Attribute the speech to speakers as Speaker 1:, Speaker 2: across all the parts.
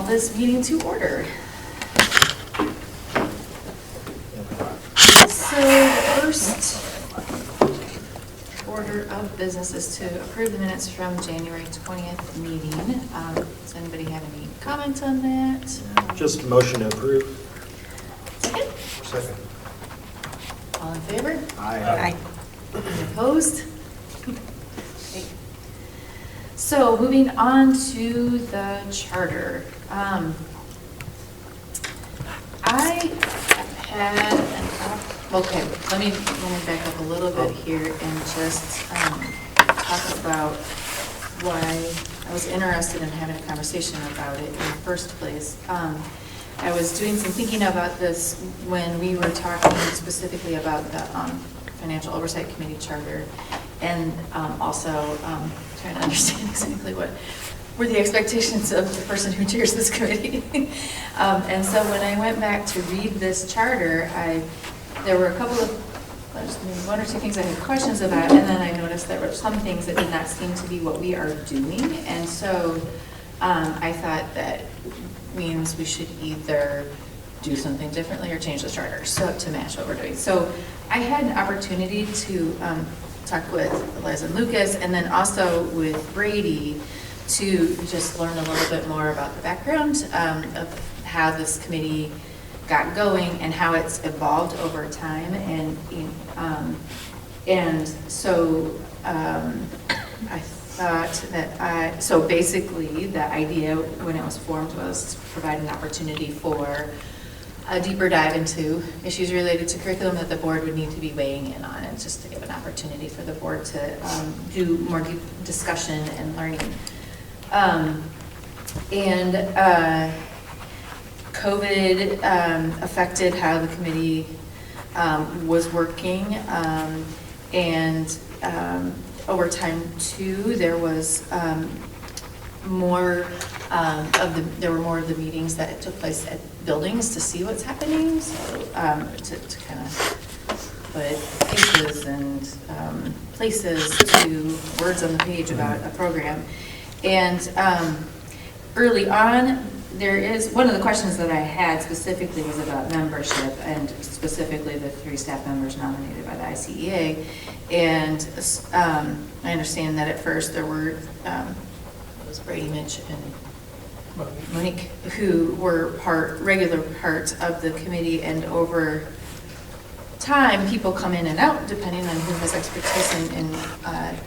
Speaker 1: this meeting to order. So the first order of business is to approve the minutes from January 20th meeting. Does anybody have any comments on that?
Speaker 2: Just a motion to approve.
Speaker 1: Second?
Speaker 2: Second.
Speaker 1: All in favor?
Speaker 2: Aye.
Speaker 1: Any opposed? Okay. So moving on to the charter. I had okay, let me back up a little bit here and just talk about why I was interested in having a conversation about it in the first place. I was doing some thinking about this when we were talking specifically about the Financial Oversight Committee charter, and also trying to understand exactly what were the expectations of the person who chairs this committee. And so when I went back to read this charter, there were a couple of, maybe one or two things I had questions about, and then I noticed there were some things that did not seem to be what we are doing. And so I thought that means we should either do something differently or change the charter to match what we're doing. So I had an opportunity to talk with Eliza and Lucas, and then also with Brady, to just learn a little bit more about the background of how this committee got going and how it's evolved over time. And so I thought that so basically the idea when it was formed was to provide an opportunity for a deeper dive into issues related to curriculum that the board would need to be weighing in on, and just to give an opportunity for the board to do more deep discussion and learning. COVID affected how the committee was working, and over time too, there was more of the meetings that took place at buildings to see what's happening, so to kind of put faces and places to words on the page about a program. And early on, there is one of the questions that I had specifically was about membership, and specifically the 3 staff members nominated by the ICEA. And I understand that at first there were it was Brady, Mitch, and Monique, who were regular part of the committee, and over time people come in and out depending on who has expertise and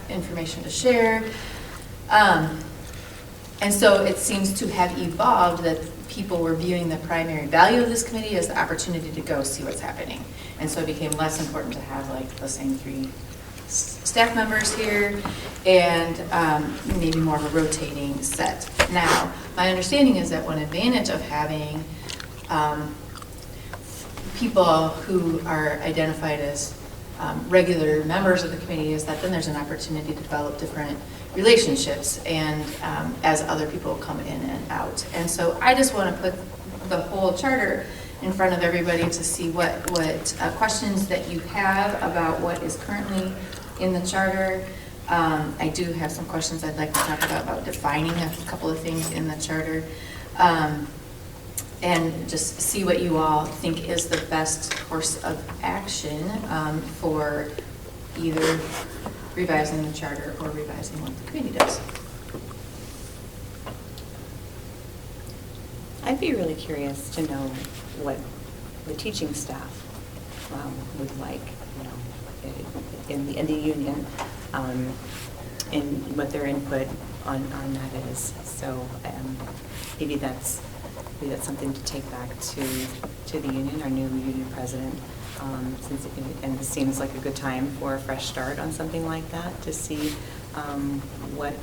Speaker 1: information to share. And so it seems to have evolved that people were viewing the primary value of this committee as the opportunity to go see what's happening. And so it became less important to have like the same 3 staff members here, and maybe more of a rotating set. Now, my understanding is that one advantage of having people who are identified as regular members of the committee is that then there's an opportunity to develop different relationships and as other people come in and out. And so I just want to put the whole charter in front of everybody to see what questions that you have about what is currently in the charter. I do have some questions I'd like to talk about defining a couple of things in the charter, and just see what you all think is the best course of action for either revising the charter or revising what the committee does.
Speaker 3: I'd be really curious to know what the teaching staff would like, in the union, and what their input on that is. So maybe that's something to take back to the union, our new union president. And this seems like a good time for a fresh start on something like that, to see what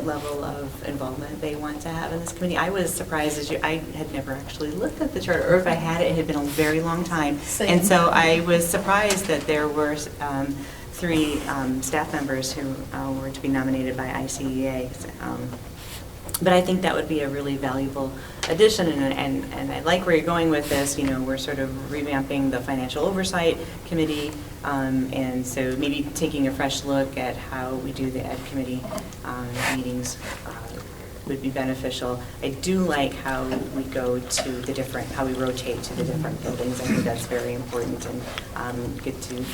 Speaker 3: level of involvement they want to have in this committee. I was surprised I had never actually looked at the charter, or if I had, it had been a very long time.
Speaker 1: Same.
Speaker 3: And so I was surprised that there were 3 staff members who were to be nominated by ICEA. But I think that would be a really valuable addition, and I like where you're going with this. We're sort of revamping the Financial Oversight Committee, and so maybe taking a fresh look at how we do the Ed Committee meetings would be beneficial. I do like how we go to the different, how we rotate to the different buildings. I think that's very important, and get to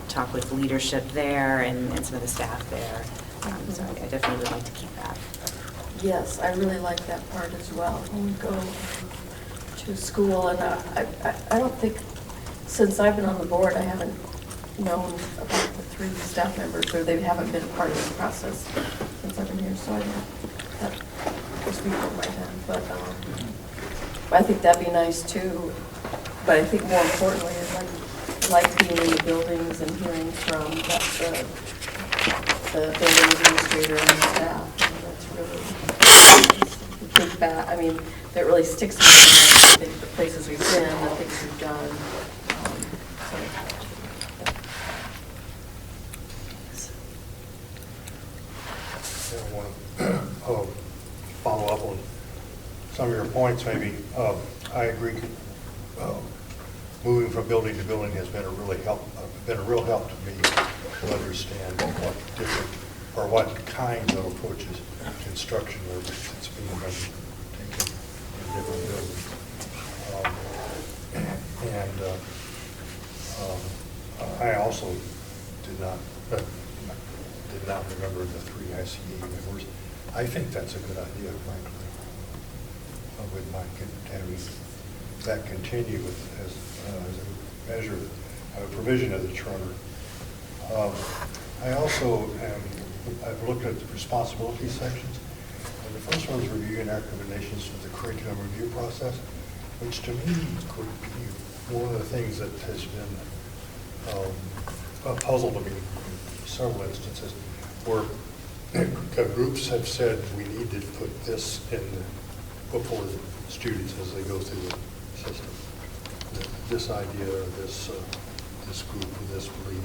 Speaker 3: talk with leadership there and some of the staff there. So I definitely would like to keep that.
Speaker 2: Yes, I really like that part as well, when we go to school, and I don't think, since I've been on the board, I haven't known about the 3 staff members, or they haven't been part of the process since I've been here, so I don't, that was before my time, but I think that'd be nice too, but I think more importantly, is like being in the buildings and hearing from the building administrator and the staff. That's really big back. I mean, that really sticks with me. The places we've been, the things we've done.
Speaker 4: I want to follow up on some of your points, maybe. I agree. Moving from building to building has been a real help to me to understand what kinds of approaches to instruction that's being taken in different buildings. I also did not remember the 3 ICE members. I think that's a good idea, frankly. I wouldn't mind having that continue as a measure, a provision of the charter. I've looked at the responsibility sections. And the first one is reviewing recommendations for the curriculum review process, which to me could be one of the things that has been a puzzle to me in several instances, where groups have said we need to put this before the students as they go through the system. This idea, or this group, or this belief.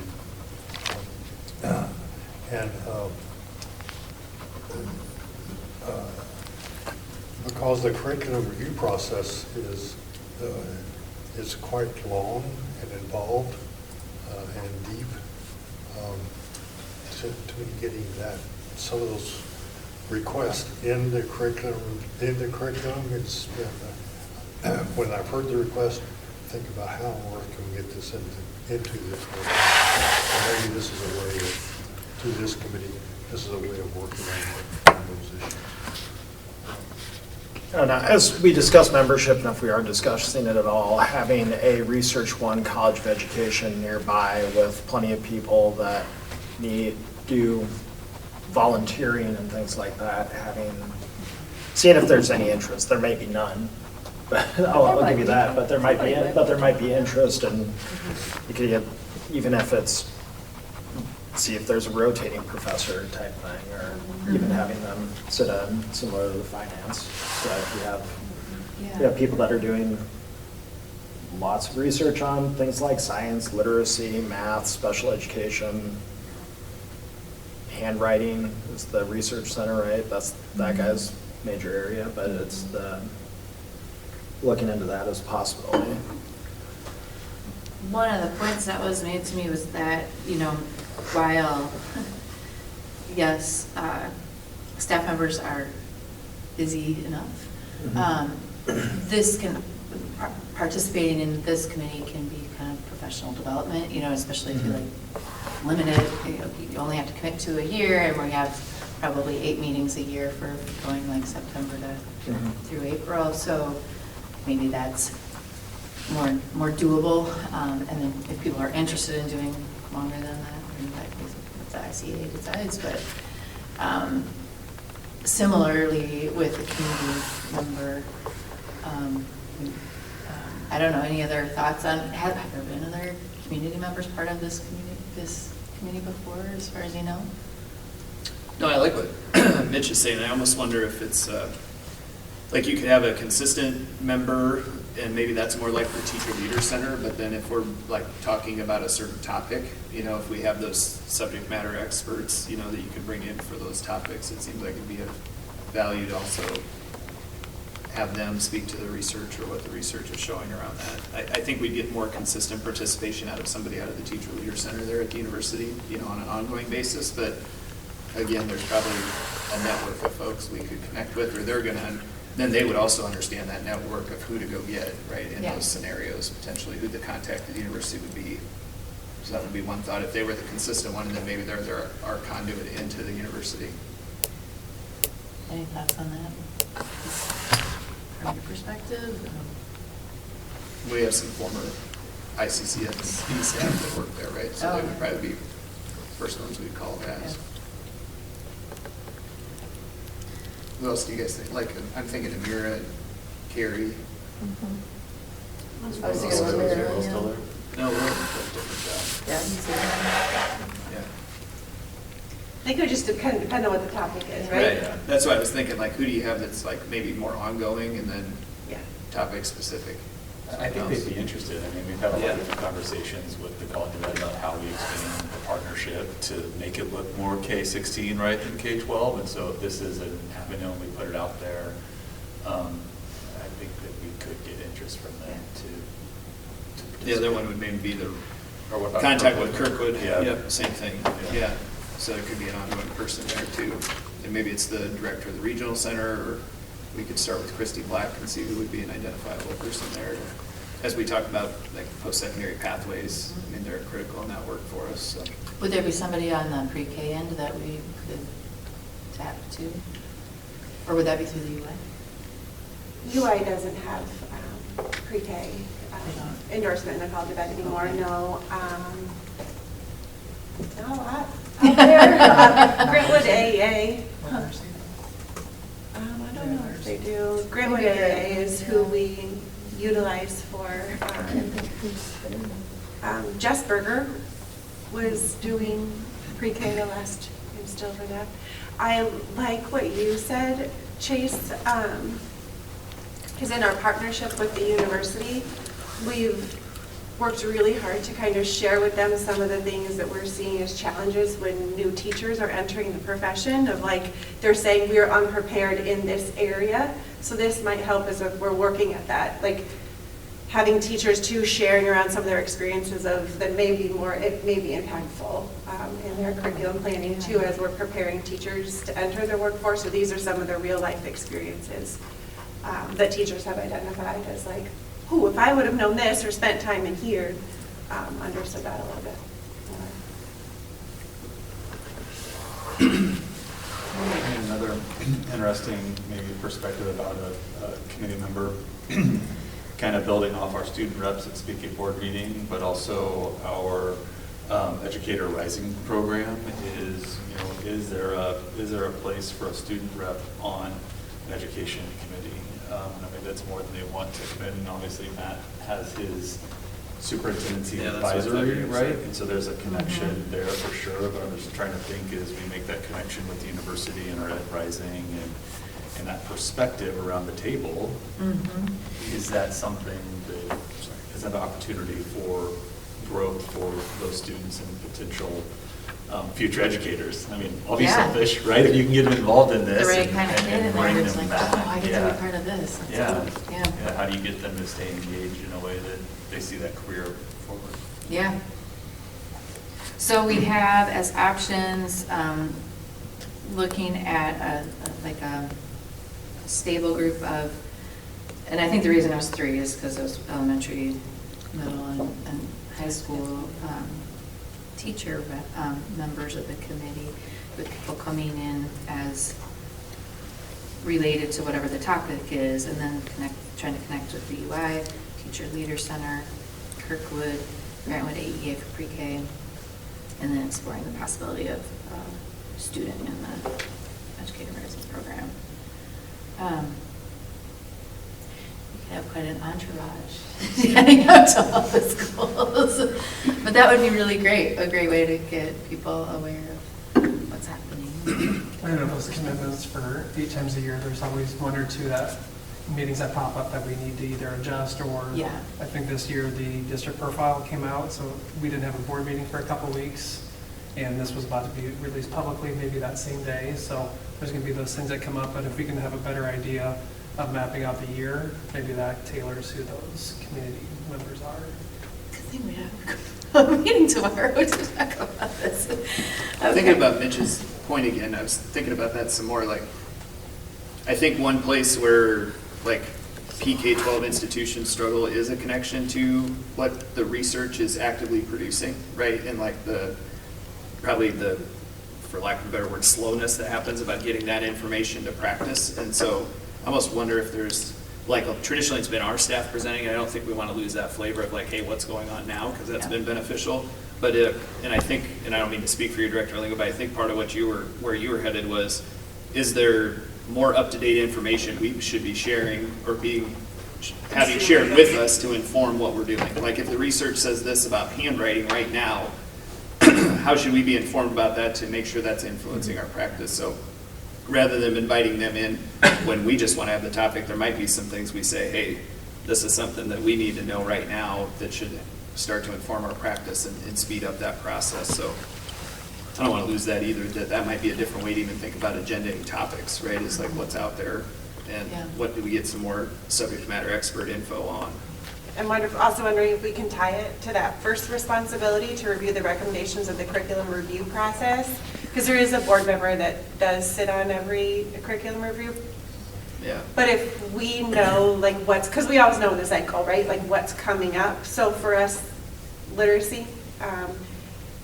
Speaker 4: Because the curriculum review process is quite long and involved and deep, to me, getting some of those requests in the curriculum is when I've heard the request, think about how on earth can we get this into this work. And maybe this is a way through this committee, this is a way of working on those issues.
Speaker 5: And as we discuss membership, and if we are discussing it at all, having a Research One College of Education nearby with plenty of people that do volunteering and things like that, seeing if there's any interest. There may be none, but I'll give you that. But there might be interest, and you could get, even if it's, see if there's a rotating professor type thing, or even having them sit in, similar to the finance. So if you have people that are doing lots of research on things like science, literacy, math, special education, handwriting is the research center, right? That's that guy's major area, but it's looking into that as a possibility.
Speaker 1: One of the points that was made to me was that, while, yes, staff members are busy enough, participating in this committee can be kind of professional development, especially if you limit it, you only have to commit to a year, and we have probably 8 meetings a year for going like September through April, so maybe that's more doable, and then if people are interested in doing longer than that, then that is what the ICA decides. But similarly with the community member, I don't know, any other thoughts on, have there been other community members part of this committee before, as far as you know?
Speaker 6: No, I like what Mitch is saying. I almost wonder if it's like you could have a consistent member, and maybe that's more like the Teacher Leader Center, but then if we're like talking about a certain topic, if we have those subject matter experts, that you could bring in for those topics, it seems like it'd be of value to also have them speak to the research or what the research is showing around that. I think we'd get more consistent participation out of somebody out of the Teacher Leader Center there at the university, on an ongoing basis, but again, there's probably a network of folks we could connect with, or they're gonna, then they would also understand that network of who to go get, right, in
Speaker 1: Yeah.
Speaker 6: those scenarios, potentially, who the contact at the university would be. So that would be one thought, if they were the consistent one, and then maybe they're our conduit into the university.
Speaker 1: Any thoughts on that? From your perspective?
Speaker 6: We have some former ICCSB staff that work there, right? So they
Speaker 1: Oh.
Speaker 6: would probably be first ones we'd call to ask. Who else do you guys think? Like, I'm thinking Amira, Carrie.
Speaker 2: I was
Speaker 6: Oh,
Speaker 2: thinking
Speaker 6: still
Speaker 2: of
Speaker 6: there?
Speaker 2: Mary,
Speaker 7: Still
Speaker 2: yeah.
Speaker 7: there?
Speaker 6: No, Will does a different job.
Speaker 2: Yeah, he's there.
Speaker 6: Yeah.
Speaker 8: I think it would just kind of depend on what the topic is, right?
Speaker 6: Yeah. That's why I was thinking, like, who do you have that's like maybe more ongoing and then
Speaker 8: Yeah.
Speaker 6: topic specific?
Speaker 7: I think they'd be interested. I mean, we've had a lot
Speaker 6: Yeah.
Speaker 7: of different conversations with the College of Ed about how we expand the partnership to make it look more K-16, right, than K-12. And so if this is an avenue and we put it out there, I think that we could get interest from them to
Speaker 6: The other one would maybe be the
Speaker 7: Or what about
Speaker 6: contact with
Speaker 7: Kirkwood?
Speaker 6: Kirkwood.
Speaker 7: Yeah.
Speaker 6: Yep, same thing.
Speaker 7: Yeah.
Speaker 6: Yeah. So there could be an ongoing person there too. And maybe it's the director of the regional center, or we could start with Christy Black and see who would be an identifiable person there. As we talk about like post-secondary pathways, I mean, they're critical in that work for us, so.
Speaker 1: Would there be somebody on the pre-K end that we could tap to? Or would that be through the UI?
Speaker 8: UI doesn't have pre-K
Speaker 1: They don't.
Speaker 8: endorsement in the College of Ed anymore, no. Not a lot out there. Grantwood AEA. I don't know if they do. Grantwood
Speaker 2: Maybe
Speaker 8: AEA is who we utilize for,
Speaker 2: I can't think who's there.
Speaker 8: Jess Berger was doing pre-K the last, I'm still for that. I like what you said, Chase, because in our partnership with the university, we've worked really hard to kind of share with them some of the things that we're seeing as challenges when new teachers are entering the profession, of like, they're saying we're unprepared in this area, so this might help as if we're working at that, like having teachers too sharing around some of their experiences of that may be more, it may be impactful in their curriculum planning too, as we're preparing teachers to enter their workforce. So these are some of the real life experiences that teachers have identified as like, ooh, if I would have known this or spent time in here, understood that a little bit more.
Speaker 7: And another interesting maybe perspective about a committee member, kind of building off our student reps at speaking board meeting, but also our educator rising program is, is there a place for a student rep on an education committee? And I mean, that's more than they want to come in. And obviously Matt has his superintendency
Speaker 6: Yeah, that's what I thought you were
Speaker 7: advisory,
Speaker 6: gonna
Speaker 7: right?
Speaker 6: say.
Speaker 7: And so there's a connection there for sure, but I'm just trying to think as we make that connection with the university and our Ed Rising and that perspective around the table, is that something that, is that an opportunity for growth for those students and potential future educators? I mean, I'll be
Speaker 1: Yeah.
Speaker 7: selfish, right? If you can get them involved in this.
Speaker 1: The right
Speaker 7: and-
Speaker 1: kind of
Speaker 7: and-
Speaker 1: kid
Speaker 7: and
Speaker 1: in there
Speaker 7: bring
Speaker 1: that's
Speaker 7: them
Speaker 1: like,
Speaker 7: back.
Speaker 1: oh, I get to
Speaker 7: Yeah.
Speaker 1: be part of this. That's
Speaker 7: Yeah.
Speaker 1: cool.
Speaker 7: Yeah, how do you get them to stay engaged in a way that they see that career forward?
Speaker 1: Yeah. So we have as options, looking at like a stable group of, and I think the reason it was 3 is because it was elementary, middle, and high school teacher members of the committee, with people coming in as related to whatever the topic is, and then trying to connect with the UI, Teacher Leader Center, Kirkwood, Grantwood AEA for pre-K, and then exploring the possibility of student in the educator rising program. We could have quite an entourage heading out to all the schools. But that would be really great, a great way to get people aware of what's happening.
Speaker 9: I don't know if those commitments for 8 times a year, there's always 1 or 2 meetings that pop up that we need to either adjust or.
Speaker 1: Yeah.
Speaker 9: I think this year the district profile came out, so we didn't have a board meeting for a couple of weeks. And this was about to be released publicly maybe that same day. So there's going to be those things that come up, but if we can have a better idea of mapping out the year, maybe that tailors who those community members are.
Speaker 1: Good thing we have a meeting tomorrow to talk about this.
Speaker 6: Thinking about Mitch's point again, I was thinking about that some more, like, I think one place where, like, PK-12 institutions struggle is a connection to what the research is actively producing, right? And like probably the, for lack of a better word, slowness that happens about getting that information to practice. And so I almost wonder if there's, like, traditionally it's been our staff presenting, and I don't think we want to lose that flavor of like, hey, what's going on now, because that's been beneficial. But and I think, and I don't mean to speak for your director, Lingo, but I think part of where you were headed was, is there more up-to-date information we should be sharing or having shared with us to inform what we're doing? Like, if the research says this about handwriting right now, how should we be informed about that to make sure that's influencing our practice? So rather than inviting them in when we just want to have the topic, there might be some things we say, hey, this is something that we need to know right now that should start to inform our practice and speed up that process. So I don't want to lose that either, that might be a different way to even think about agendaing topics, right? It's like what's out there and what do we get some more subject matter expert info on.
Speaker 8: I'm also wondering if we can tie it to that first responsibility to review the recommendations of the curriculum review process, because there is a board member that does sit on every curriculum review.
Speaker 6: Yeah.
Speaker 8: But if we know, like, because we always know the cycle, right? Like what's coming up. So for us, literacy,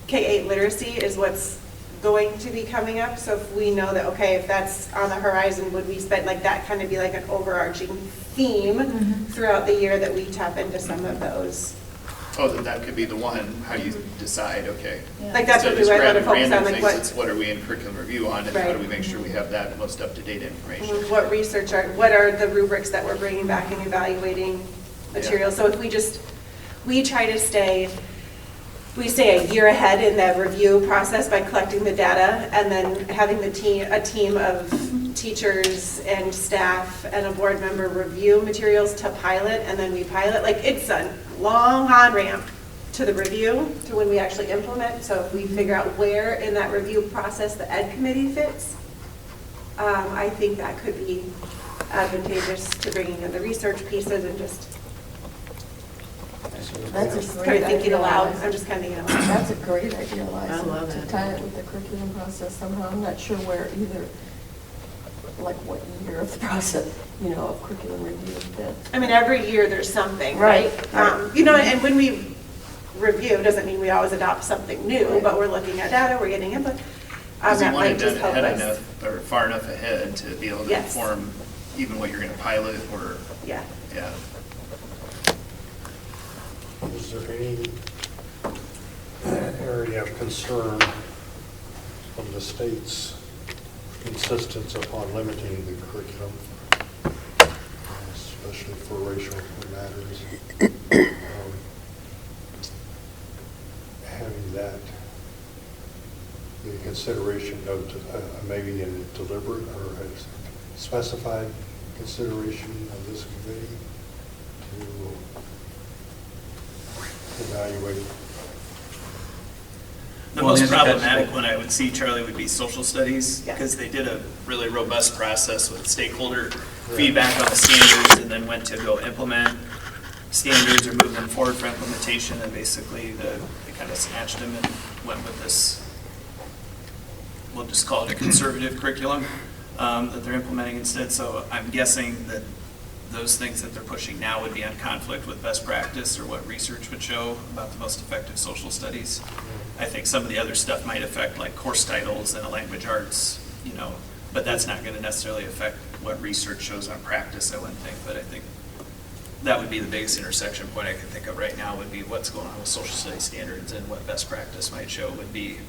Speaker 8: K-8 literacy is what's going to be coming up. So if we know that, okay, if that's on the horizon, would we spend, like, that kind of be like an overarching theme throughout the year that we tap into some of those.
Speaker 6: Oh, that could be the one, how you decide, okay.
Speaker 8: Like that's what we
Speaker 6: Instead
Speaker 8: might
Speaker 6: of
Speaker 8: want to
Speaker 6: just
Speaker 8: focus
Speaker 6: grabbing
Speaker 8: on, like
Speaker 6: random
Speaker 8: what.
Speaker 6: things, it's what are we in curriculum review on, and how do
Speaker 8: Right.
Speaker 6: we make sure we have that most up-to-date information?
Speaker 8: What research what are the rubrics that we're bringing back and evaluating material? So if we try to stay a year ahead in the review process by collecting the data and then having a team of teachers and staff and a board member review materials to pilot, and then we pilot, like, it's a long on-ramp to the review, to when we actually implement. So if we figure out where in that review process the ed committee fits, I think that could be advantageous to bringing in the research pieces and just
Speaker 2: That's a
Speaker 8: kind
Speaker 2: great
Speaker 8: of thinking
Speaker 2: idea,
Speaker 8: aloud.
Speaker 2: Liza.
Speaker 8: I'm just kind of thinking aloud.
Speaker 2: That's a great idea, Liza.
Speaker 1: I love
Speaker 2: To
Speaker 1: it.
Speaker 2: tie it with the curriculum process somehow. I'm not sure where either, like what year of the process, of curriculum review fits.
Speaker 8: I mean, every year there's something, right?
Speaker 2: Right.
Speaker 8: And when we review, doesn't mean we always adopt something new,
Speaker 2: Right.
Speaker 8: but we're looking at data, we're getting input.
Speaker 6: Because you
Speaker 8: That
Speaker 6: want
Speaker 8: might
Speaker 6: it
Speaker 8: just
Speaker 6: done
Speaker 8: help
Speaker 6: ahead
Speaker 8: us.
Speaker 6: enough, or far enough ahead to be able to
Speaker 8: Yes.
Speaker 6: inform even what you're going to pilot, or,
Speaker 8: Yeah.
Speaker 6: yeah.
Speaker 4: Is there any area of concern from the state's insistence upon limiting the curriculum, especially for racial matters? Having that be a consideration of maybe in deliberate or a specified consideration of this committee to evaluate.
Speaker 6: The
Speaker 7: Well,
Speaker 6: most
Speaker 7: I think that's-
Speaker 6: problematic one I would see, Charlie, would be social studies,
Speaker 8: Yeah.
Speaker 6: because they did a really robust process with stakeholder feedback on the standards, and then went to go implement standards or move them forward for implementation, and basically they kind of snatched them and went with this, we'll just call it a conservative curriculum that they're implementing instead. So I'm guessing that those things that they're pushing now would be in conflict with best practice or what research would show about the most effective social studies. I think some of the other stuff might affect like course titles and a language arts, but that's not going to necessarily affect what research shows on practice, I wouldn't think. But I think that would be the biggest intersection point I can think of right now, would be what's going on with social studies standards and what best practice might show would be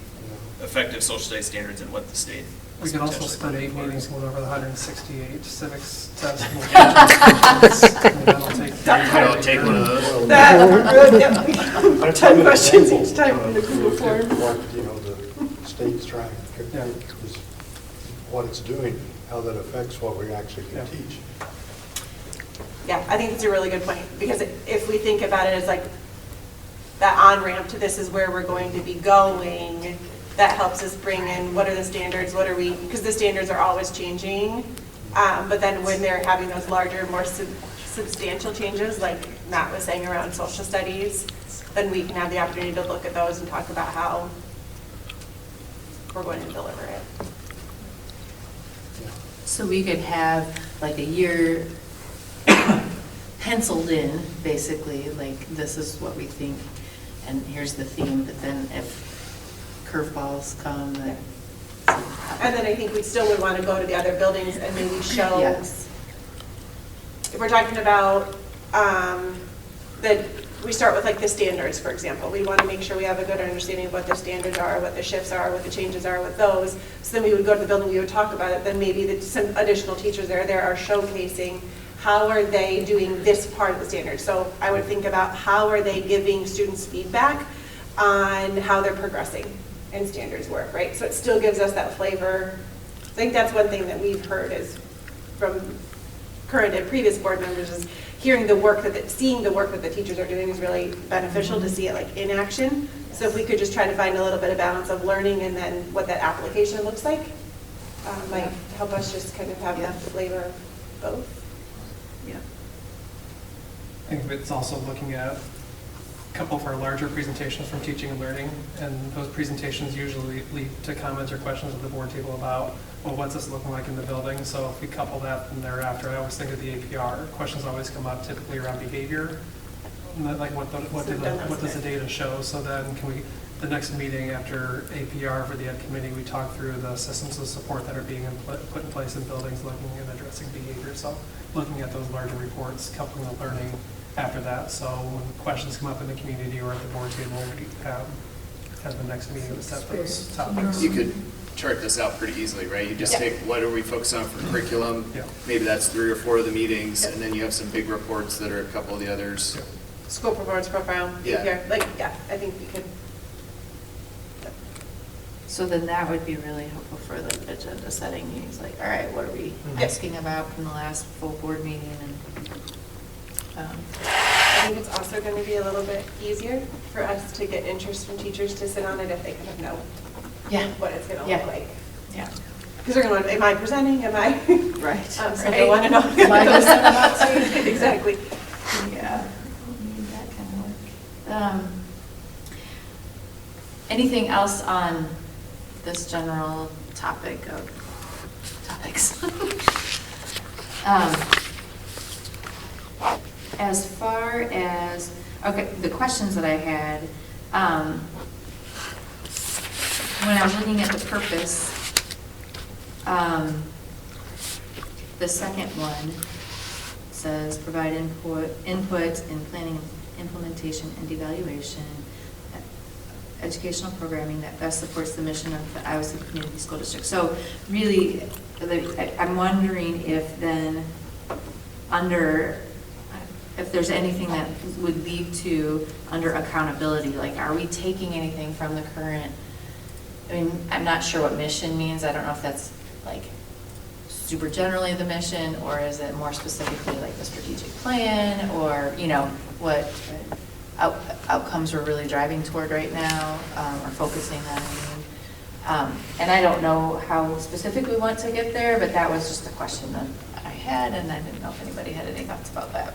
Speaker 6: effective social studies standards and what the state
Speaker 9: We
Speaker 6: is
Speaker 9: could also
Speaker 6: potentially
Speaker 9: spend 8
Speaker 6: putting forward.
Speaker 9: meetings going over the 168 civics test. That'll take.
Speaker 6: I'll take one of those.
Speaker 8: That, 10 questions each time in the Google form.
Speaker 4: What, the state's trying,
Speaker 9: Yeah.
Speaker 4: is what it's doing, how that affects what we actually can
Speaker 9: Yeah.
Speaker 4: teach.
Speaker 8: Yeah, I think it's a really good point, because if we think about it as like that on-ramp to this is where we're going to be going, that helps us bring in what are the standards, because the standards are always changing. But then when they're having those larger, more substantial changes, like Matt was saying around social studies, then we can have the opportunity to look at those and talk about how we're going to deliver it.
Speaker 1: So we could have like a year penciled in, basically, like this is what we think, and here's the theme, but then if curveballs come, then.
Speaker 8: And then I think we still would want to go to the other buildings and maybe show.
Speaker 1: Yes.
Speaker 8: If we're talking about, that we start with like the standards, for example. We want to make sure we have a good understanding of what the standards are, what the shifts are, what the changes are with those. So then we would go to the building, we would talk about it, then maybe some additional teachers there are showcasing how are they doing this part of the standard. So I would think about how are they giving students feedback on how they're progressing in standards work, right? So it still gives us that flavor. I think that's one thing that we've heard is from current and previous board members is hearing the work seeing the work that the teachers are doing is really beneficial to see it like in action. So if we could just try to find a little bit of balance of learning and then what that application looks like, might help us just kind of have the flavor of both.
Speaker 1: Yeah.
Speaker 9: I think it's also looking at a couple of our larger presentations from teaching and learning, and those presentations usually lead to comments or questions at the board table about, well, what's this looking like in the building? So if we couple that and thereafter, I always think of the APR. Questions always come up typically around behavior, like what does the data show? So then can we, the next meeting after APR for the Ed Committee, we talk through the systems of support that are being put in place in buildings, looking and addressing behavior. So looking at those larger reports, coupling the learning after that. So when questions come up in the community or at the board table, we have kind of the next meeting to set those topics.
Speaker 6: You could chart this out pretty easily, right? You just take what are we focused on for curriculum,
Speaker 9: Yeah.
Speaker 6: maybe that's 3 or 4 of the meetings, and then you have some big reports that are a couple of the others.
Speaker 9: Yeah.
Speaker 8: School performance profile,
Speaker 6: Yeah.
Speaker 8: APR, I think we could.
Speaker 1: So then that would be really helpful for the agenda setting meetings, like, all right, what are we asking about from the last full board meeting? And
Speaker 8: I think it's also going to be a little bit easier for us to get interest from teachers to sit on it if they kind of know what it's going to look like.
Speaker 1: Yeah.
Speaker 8: Because they're going to want, am I presenting, am I?
Speaker 1: Right.
Speaker 8: So they want to know.
Speaker 1: Am I listening about to?
Speaker 8: Exactly.
Speaker 1: Yeah. We need that kind of work. Anything else on this general topic of topics? As far as, okay, the questions that I had, when I was looking at the purpose, the second one says provide input in planning, implementation, and evaluation, educational programming that best supports the mission of the Iowa City Community School District. So really, I'm wondering if then if there's anything that would lead to under accountability, like are we taking anything from the current, I mean, I'm not sure what mission means. I don't know if that's like super generally the mission, or is it more specifically like the strategic plan, or, you know, what outcomes we're really driving toward right now, or focusing on. And I don't know how specific we want to get there, but that was just a question that I had, and I didn't know if anybody had any thoughts about that.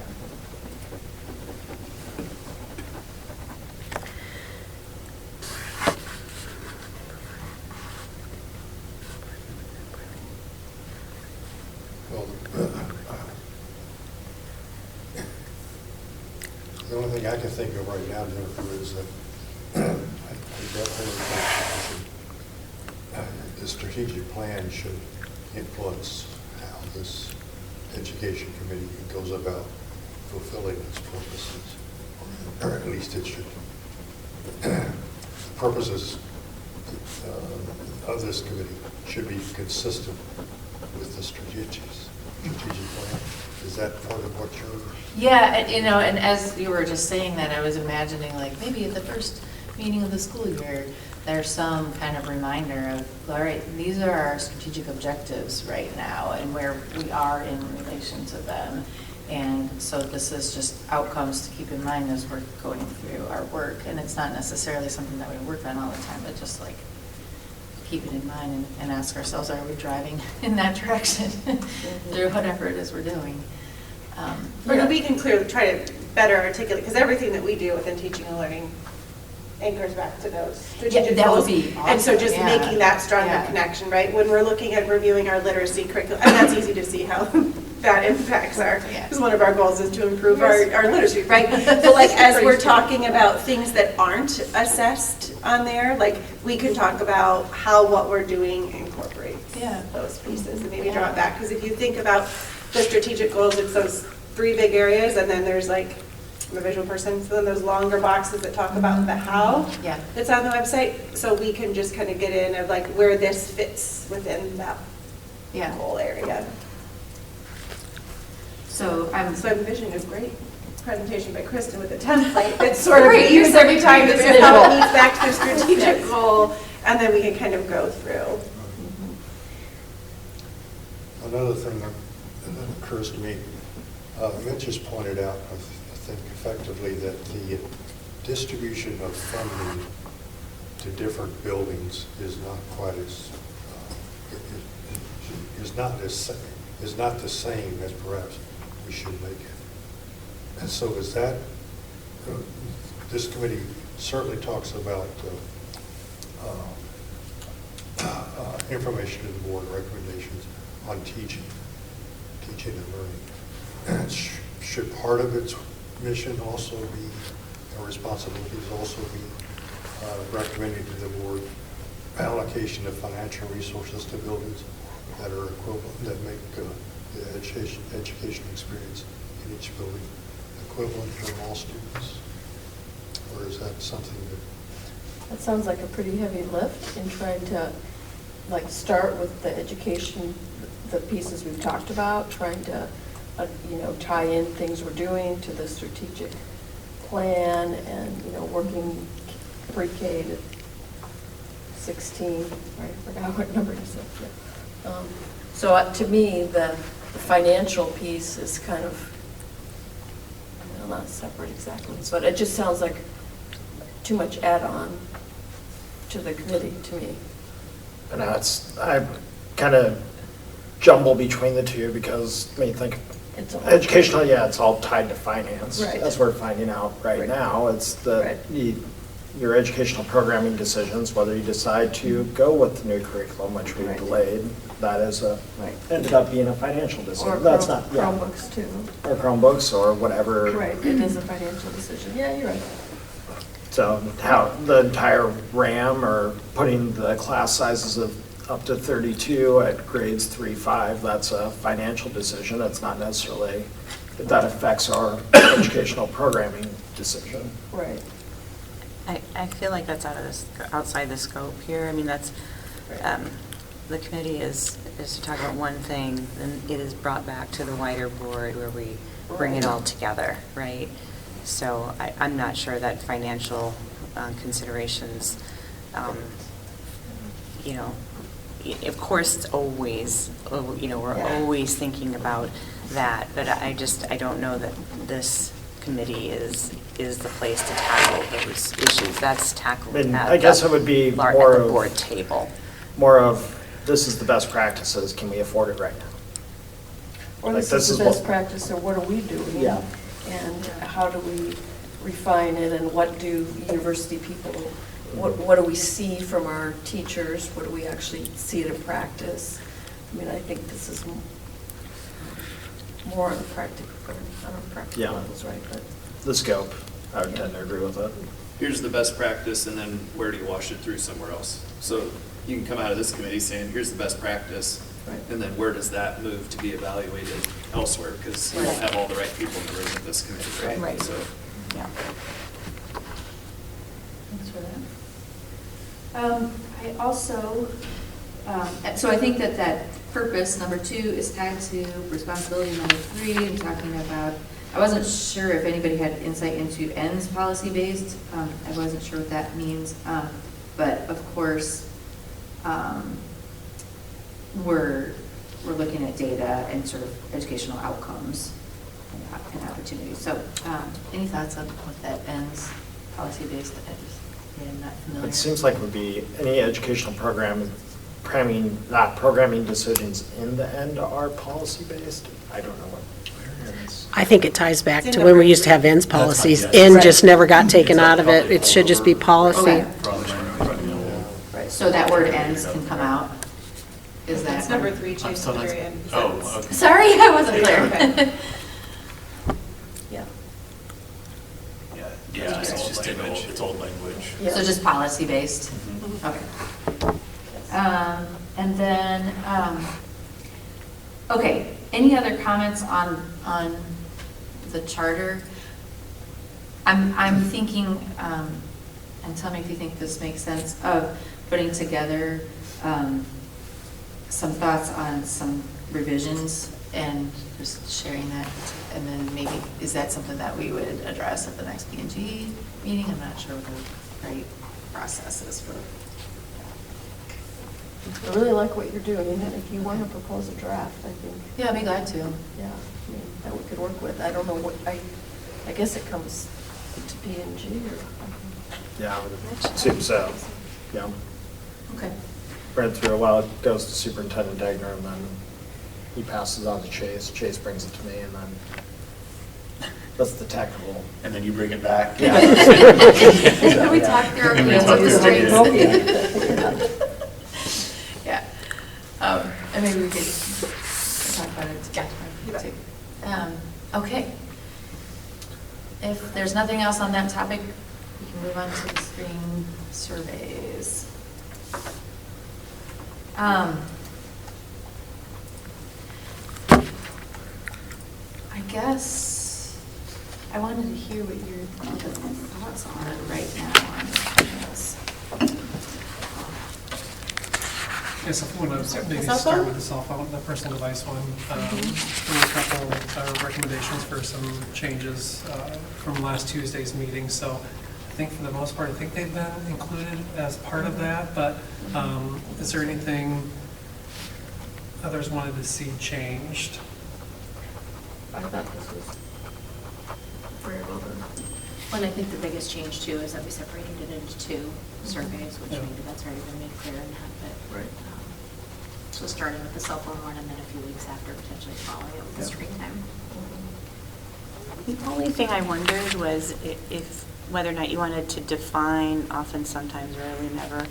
Speaker 4: Well, the only thing I can think of right now, Jennifer, is that I definitely think the strategic plan should influence how this education committee goes about fulfilling its purposes, or at least it should. The purposes of this committee should be consistent with the strategic plan. Is that part of what you're?
Speaker 1: Yeah, and, you know, and as you were just saying that, I was imagining like maybe at the first meeting of the school year, there's some kind of reminder of, all right, these are our strategic objectives right now and where we are in relation to them. And so this is just outcomes to keep in mind as we're going through our work. And it's not necessarily something that we work on all the time, but just like keep it in mind and ask ourselves, are we driving in that direction through whatever it is we're doing?
Speaker 8: Or we can clearly try to better articulate, because everything that we do within teaching and learning anchors back to those strategic
Speaker 1: that would
Speaker 8: goals.
Speaker 1: be
Speaker 8: And so
Speaker 1: awesome,
Speaker 8: just
Speaker 1: yeah.
Speaker 8: making that stronger
Speaker 1: Yeah.
Speaker 8: connection, right? When we're looking at reviewing our literacy curriculum, and that's easy to see how that impacts
Speaker 1: Yeah.
Speaker 8: because one of our goals is to improve our literacy, right? But like, as we're talking about things that aren't assessed on there, like, we could talk about how what we're doing incorporates
Speaker 1: Yeah.
Speaker 8: those pieces and maybe draw it back. Because if you think about the strategic goals, it's those 3 big areas, and then there's like, I'm a visual person, so then those longer boxes that talk about the how
Speaker 1: Yeah.
Speaker 8: that's on the website. So we can just kind of get in of like where this fits within that
Speaker 1: Yeah.
Speaker 8: whole area.
Speaker 1: So I'm.
Speaker 8: So I'm envisioning a great presentation by Kristen with a template that's sort of
Speaker 1: Great,
Speaker 8: used every time. This is how it
Speaker 1: visual.
Speaker 8: leads back to the strategic goal, and then we can kind of go through.
Speaker 4: Another thing that occurs to me, Mitch has pointed out, I think effectively, that the distribution of funding to different buildings is not quite as, is not the same as perhaps we should make it. And so is that, this committee certainly talks about information to the board, recommendations on teaching and learning. And should part of its mission also be, or responsibilities also be recommending to the board allocation of financial resources to buildings that are equivalent, that make the education experience in each building equivalent for all students? Or is that something
Speaker 2: That sounds like a pretty heavy lift in trying to, like, start with the education, the pieces we've talked about, trying to, tie in things we're doing to the strategic plan and, working pre-K to 16, right? I forgot what number you said. Yeah. So to me, the financial piece is kind of, not separate exactly, but it just sounds like too much add-on to the committee, to me.
Speaker 5: And I kind of jumble between the two because, think
Speaker 2: It's all-
Speaker 5: educational, it's all tied to finance.
Speaker 2: Right.
Speaker 5: As we're finding out right now, it's
Speaker 2: Right.
Speaker 5: your educational programming decisions, whether you decide to go with the new curriculum, which we
Speaker 2: Right.
Speaker 5: delayed, that is
Speaker 2: Right.
Speaker 5: ended up being a financial decision.
Speaker 2: Or
Speaker 5: That's not, yeah.
Speaker 2: Chromebooks too.
Speaker 5: Or Chromebooks or whatever.
Speaker 2: Right, it is a financial decision. Yeah, you're right.
Speaker 5: So how the entire RAM or putting the class sizes of up to 32 at grades 3-5, that's a financial decision. It's not necessarily, that affects our educational programming decision.
Speaker 2: Right.
Speaker 3: I feel like that's outside the scope here. I mean, that's, the committee is to talk about one thing, then it is brought back to the wider board where we bring it all together, right? So I'm not sure that financial considerations, of course, it's always, we're always thinking about that, but I don't know that this committee is the place to tackle those issues. That's tackled
Speaker 5: I mean,
Speaker 3: at
Speaker 5: I guess it would be
Speaker 3: at
Speaker 5: more
Speaker 3: the
Speaker 5: of-
Speaker 3: board table.
Speaker 5: More of, this is the best practices, can we afford it right now?
Speaker 2: Or
Speaker 5: Like,
Speaker 2: this is the
Speaker 5: what-
Speaker 2: best practice, or what are we doing?
Speaker 5: Yeah.
Speaker 2: And how do we refine it, and what do university people, what do we see from our teachers? What do we actually see it in practice? I mean, I think this is more on the practical
Speaker 5: Yeah.
Speaker 2: levels, right? But
Speaker 5: The scope, I would tend to agree with it.
Speaker 6: Here's the best practice, and then where do you wash it through somewhere else? So you can come out of this committee saying, here's the best practice,
Speaker 2: Right.
Speaker 6: and then where does that move to be evaluated elsewhere? Because you don't
Speaker 2: Right.
Speaker 6: have all the right people in the room at this committee, right?
Speaker 3: Right.
Speaker 6: So
Speaker 3: Yeah.
Speaker 1: Thanks for that. I also, so I think that purpose, number 2, is tied to responsibility number 3, and talking about, I wasn't sure if anybody had insight into ends policy-based. I wasn't sure what that means. But of course, we're looking at data and sort of educational outcomes and opportunities. So any thoughts on what that ends policy-based? I'm not familiar.
Speaker 5: It seems like it would be any educational programming decisions in the end are policy-based. I don't know what.
Speaker 10: I think it ties back
Speaker 8: It's
Speaker 10: to
Speaker 8: in
Speaker 10: when we
Speaker 8: number
Speaker 10: used to have
Speaker 8: three.
Speaker 10: ends policies.
Speaker 7: That's fine,
Speaker 10: N
Speaker 7: yes.
Speaker 10: just never got taken out of it. It should just be policy.
Speaker 1: Okay.
Speaker 7: Probably.
Speaker 1: Right, so that word ends can come out? Is that?
Speaker 8: It's number 3, change the period.
Speaker 7: Oh, okay.
Speaker 1: Sorry, I wasn't
Speaker 8: Okay.
Speaker 1: clear.
Speaker 2: Yeah.
Speaker 7: Yeah, it's just image, it's old language.
Speaker 2: Yeah.
Speaker 1: So just policy-based?
Speaker 7: Mhm.
Speaker 1: Okay. And then, okay, any other comments on the charter? I'm thinking, and tell me if you think this makes sense, of putting together some thoughts on some revisions and just sharing that. And then maybe, is that something that we would address at the next P&G meeting? I'm not sure what the right process is for.
Speaker 2: I really like what you're doing, and if you want to propose a draft, I think,
Speaker 1: Yeah, I'd be glad to.
Speaker 2: yeah, I mean, that we could work with. I don't know what, I guess it comes to P&G or.
Speaker 5: Yeah, it seems so. Yeah.
Speaker 1: Okay.
Speaker 5: Read through it while it goes to Superintendent Degner, and then he passes on to Chase. Chase brings it to me, and then that's the technical.
Speaker 7: And then you bring it back.
Speaker 5: Yeah.
Speaker 1: We talk through our
Speaker 7: And we
Speaker 1: plans
Speaker 7: talk
Speaker 1: with the
Speaker 7: through our
Speaker 1: strengths. Yeah. And maybe we could talk about it too. Okay. If there's nothing else on that topic, we can move on to the screen surveys. I guess I wanted to hear what your thoughts are right now on this.
Speaker 9: Yes, if we want to maybe
Speaker 2: The cell
Speaker 9: start
Speaker 2: phone?
Speaker 9: with the cell phone, the personal device one. There were a couple recommendations for some changes from last Tuesday's meeting. So I think for the most part, I think they've been included as part of that. But is there anything others wanted to see changed?
Speaker 2: I thought this was very well done.
Speaker 11: And I think the biggest change too is that we separated it into 2 surveys, which
Speaker 9: Yeah.
Speaker 11: maybe that's already been made clear in that, but.
Speaker 2: Right.
Speaker 11: So starting with the cell phone one and then a few weeks after potentially following it with the screen time.
Speaker 3: The only thing I wondered was if, whether or not you wanted to define often, sometimes, rarely, never,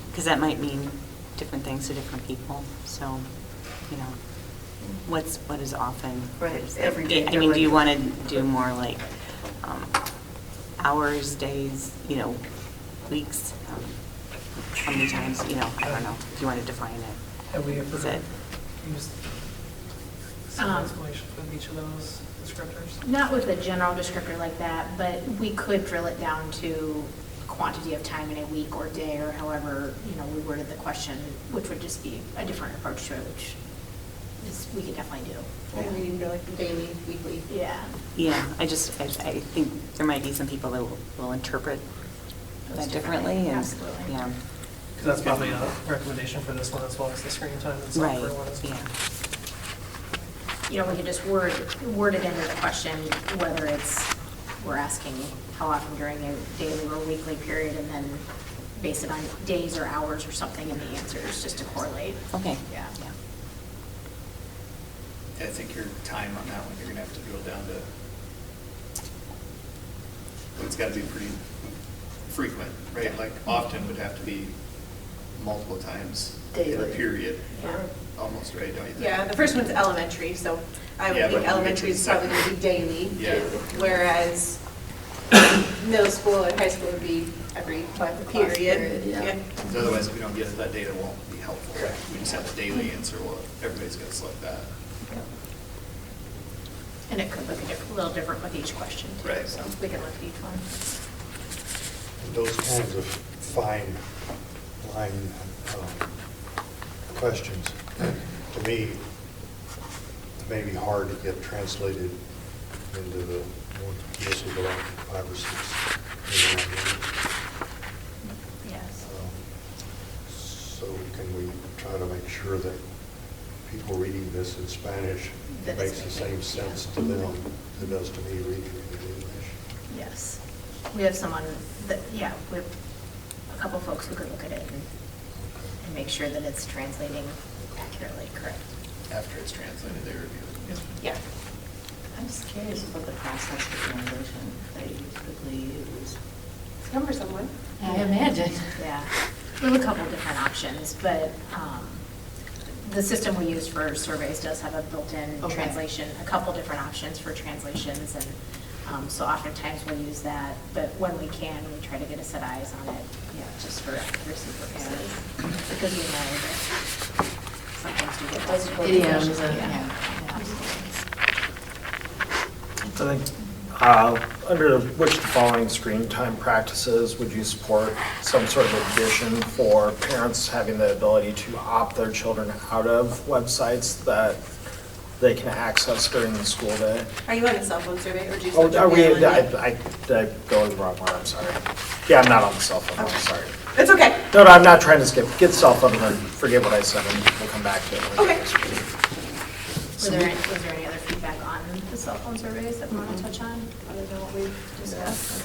Speaker 3: because that might mean different things to different people, so, you know, what is often?
Speaker 1: Right, every day
Speaker 3: I mean, do you want to do more like hours, days, you know, weeks? How many times, you know, I don't know, if you want to define it.
Speaker 9: Have we
Speaker 3: Is
Speaker 9: ever
Speaker 3: it-
Speaker 9: used some explanation for each of those descriptors?
Speaker 11: Not with a general descriptor like that, but we could drill it down to quantity of time in a week or day, or however, you know, we worded the question, which would just be a different approach to it, which is, we could definitely do.
Speaker 8: Maybe you know, like daily, weekly.
Speaker 11: Yeah.
Speaker 3: Yeah, I think there might be some people that will interpret that differently, and,
Speaker 11: Absolutely.
Speaker 3: yeah.
Speaker 9: Because that's probably a recommendation for this one as well as the screen time and
Speaker 3: Right,
Speaker 9: software one as well.
Speaker 3: yeah.
Speaker 11: You know, we could just word it into the question, whether it's, we're asking how often during a daily or weekly period, and then base it on days or hours or something in the answers, just to correlate.
Speaker 3: Okay.
Speaker 11: Yeah.
Speaker 6: I think your time on that one, you're gonna have to drill down to, it's gotta be pretty frequent, right? Like often would have to be multiple times in a
Speaker 2: Daily.
Speaker 6: period,
Speaker 11: Yeah.
Speaker 6: almost, right, don't you think?
Speaker 8: Yeah, the first one's elementary, so I
Speaker 6: Yeah,
Speaker 8: would
Speaker 6: but when
Speaker 8: think
Speaker 6: we get
Speaker 8: elementary
Speaker 6: to
Speaker 8: is
Speaker 6: the
Speaker 8: probably going to
Speaker 6: second-
Speaker 8: be daily.
Speaker 6: Yeah.
Speaker 8: Whereas middle school and high school would be every period.
Speaker 2: period, yeah.
Speaker 6: 'Cause otherwise, if we don't get it that data, it won't be helpful. We just have a daily answer, well, everybody's gonna select that.
Speaker 11: And it could look a little different with each question too,
Speaker 6: Right.
Speaker 11: so we can look at each one.
Speaker 4: Those kinds of fine line questions, to me, may be hard to get translated into the, this will go out 5 or 6.
Speaker 11: Yes.
Speaker 4: So can we try to make sure that people reading this in Spanish,
Speaker 11: That
Speaker 4: it
Speaker 11: it's
Speaker 4: makes the
Speaker 11: making-
Speaker 4: same sense to them as it does to me reading it in English?
Speaker 11: Yes. We have someone that, yeah, we have a couple folks who could look at it and make sure that it's translating accurately, correct?
Speaker 6: After it's translated, they review it.
Speaker 11: Yeah.
Speaker 3: Curious about the process of translation that you typically use.
Speaker 8: It's cumbersome one.
Speaker 1: I imagine.
Speaker 11: Yeah, we have a couple different options, but the system we use for surveys does have a built-in
Speaker 1: Okay.
Speaker 11: translation, a couple different options for translations, and so oftentimes we'll use that, but when we can, we try to get a set eyes on it, just for accuracy purposes, because we know that sometimes we get those
Speaker 1: Idioms and,
Speaker 11: Yeah.
Speaker 5: I think, under which of the following screen time practices would you support some sort of addition for parents having the ability to opt their children out of websites that they can access during the school day?
Speaker 8: Are you on a cell phone survey or do you?
Speaker 5: Oh,
Speaker 8: still
Speaker 5: are we,
Speaker 8: do mail in?
Speaker 5: I go to the wrong one, I'm sorry. Yeah, I'm not on the cell phone, I'm sorry.
Speaker 8: It's okay.
Speaker 5: No, I'm not trying to get cell phone and then forget what I said, and we'll come back to it.
Speaker 8: Okay.
Speaker 11: Was there any other feedback on the cell phone surveys that we want to touch on, other than what we've discussed?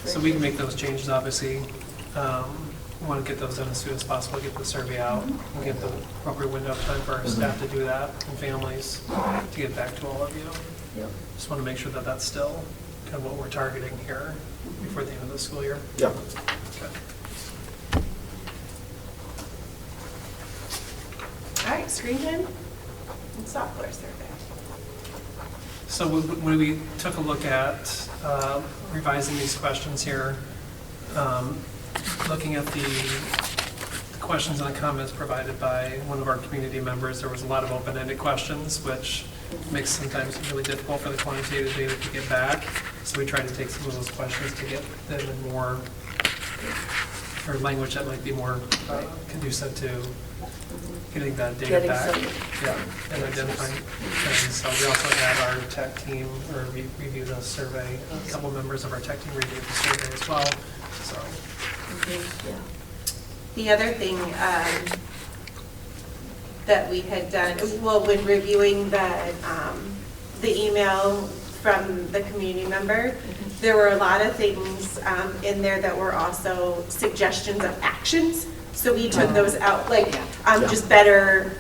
Speaker 9: So we can make those changes, obviously. We want to get those done as soon as possible, get the survey out, and get the appropriate window of time for our staff to do that, and families to get back to all of you.
Speaker 2: Yep.
Speaker 9: Just want to make sure that that's still kind of what we're targeting here before the end of the school year.
Speaker 5: Yeah.
Speaker 9: Okay.
Speaker 8: All right, screen time and software survey.
Speaker 9: So when we took a look at revising these questions here, looking at the questions and the comments provided by one of our community members, there was a lot of open-ended questions, which makes sometimes really difficult for the quantitative data to get back. So we tried to take some of those questions to get them in more, or language that might be more conducive to getting that data
Speaker 2: Getting
Speaker 9: back.
Speaker 2: some-
Speaker 9: Yeah, and identifying things. So we also had our tech team review the survey. A couple members of our tech team reviewed the survey as well, so.
Speaker 2: Yeah.
Speaker 8: The other thing that we had done, well, when reviewing the email from the community member, there were a lot of things in there that were also suggestions of actions. So we took those out, like just better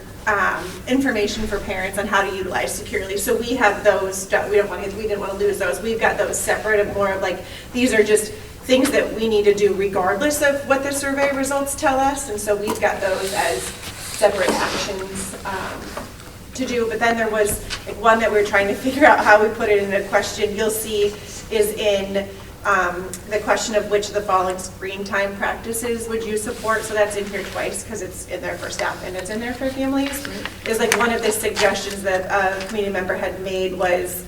Speaker 8: information for parents on how to utilize securely. So we have those, we didn't want to lose those. We've got those separate and more of like, these are just things that we need to do regardless of what the survey results tell us. And so we've got those as separate actions to do. But then there was like one that we were trying to figure out how we put it in a question. You'll see is in the question of which of the following screen time practices would you support? So that's in here twice because it's in there for staff and it's in there for families. Is like one of the suggestions that a community member had made was